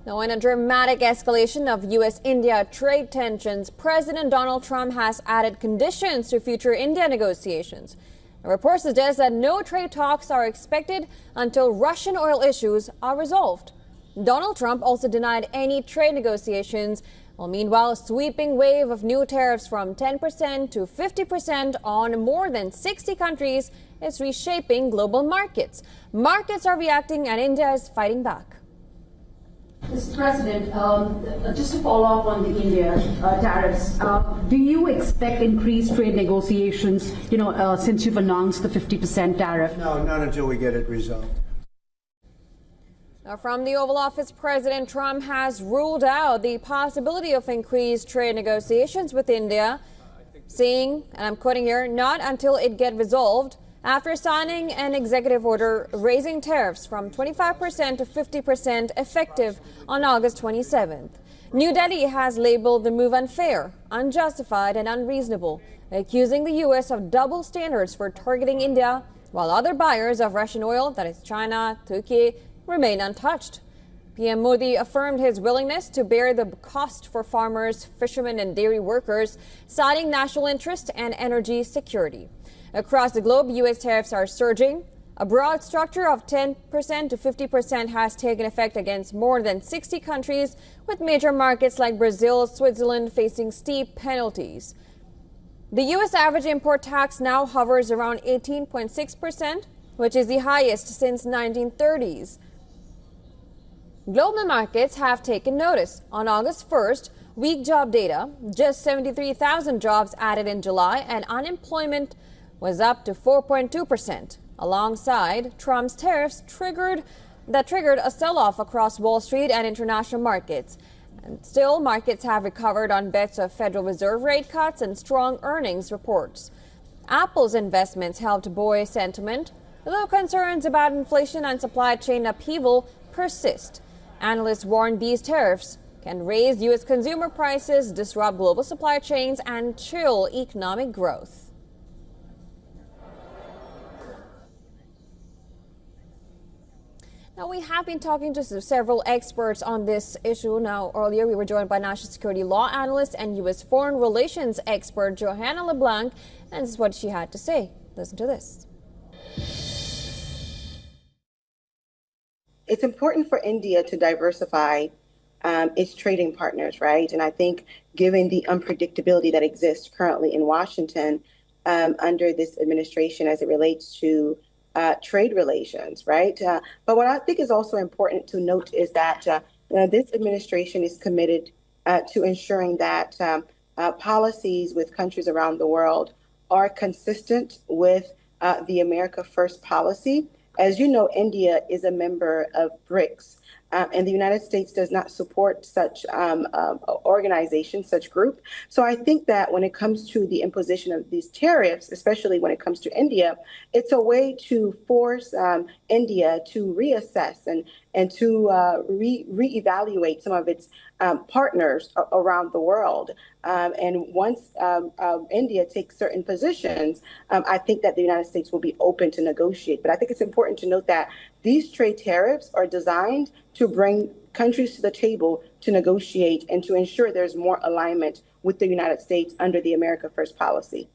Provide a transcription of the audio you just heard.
Now, in a dramatic escalation of U.S.-India trade tensions, President Donald Trump has added conditions to future India negotiations. A report suggests that no trade talks are expected until Russian oil issues are resolved. Donald Trump also denied any trade negotiations, while meanwhile a sweeping wave of new tariffs from 10% to 50% on more than 60 countries is reshaping global markets. Markets are reacting and India is fighting back. Mr. President, just to follow up on the India tariffs, do you expect increased trade negotiations, since you've announced the 50% tariff? No, not until we get it resolved. Now, from the Oval Office, President Trump has ruled out the possibility of increased trade negotiations with India, saying, and I'm quoting here, not until it gets resolved, after signing an executive order raising tariffs from 25% to 50% effective on August 27th. New Delhi has labeled the move unfair, unjustified and unreasonable, accusing the U.S. of double standards for targeting India, while other buyers of Russian oil, that is China, Turkey, remain untouched. PM Modi affirmed his willingness to bear the cost for farmers, fishermen and dairy workers, citing national interest and energy security. Across the globe, U.S. tariffs are surging. A broad structure of 10% to 50% has taken effect against more than 60 countries, with major markets like Brazil, Switzerland facing steep penalties. The U.S. average import tax now hovers around 18.6%, which is the highest since 1930s. Global markets have taken notice. On August 1st, weak job data, just 73,000 jobs added in July, and unemployment was up to 4.2%. Alongside Trump's tariffs triggered a sell-off across Wall Street and international markets. And still, markets have recovered on bets of Federal Reserve rate cuts and strong earnings reports. Apple's investments helped buoy sentiment, though concerns about inflation and supply chain upheaval persist. Analysts warn these tariffs can raise U.S. consumer prices, disrupt global supply chains, and chill economic growth. Now, we have been talking to several experts on this issue. Now, earlier we were joined by national security law analyst and U.S. foreign relations expert Johanna LeBlanc, and this is what she had to say. Listen to this. It's important for India to diversify its trading partners, right? And I think given the unpredictability that exists currently in Washington under this administration as it relates to trade relations, right? But what I think is also important to note is that this administration is committed to ensuring that policies with countries around the world are consistent with the America First policy. As you know, India is a member of BRICS, and the United States does not support such organization, such group. So I think that when it comes to the imposition of these tariffs, especially when it comes to India, it's a way to force India to reassess and to reevaluate some of its partners around the world. And once India takes certain positions, I think that the United States will be open to negotiate. But I think it's important to note that these trade tariffs are designed to bring countries to the table to negotiate and to ensure there's more alignment with the United States under the America First policy.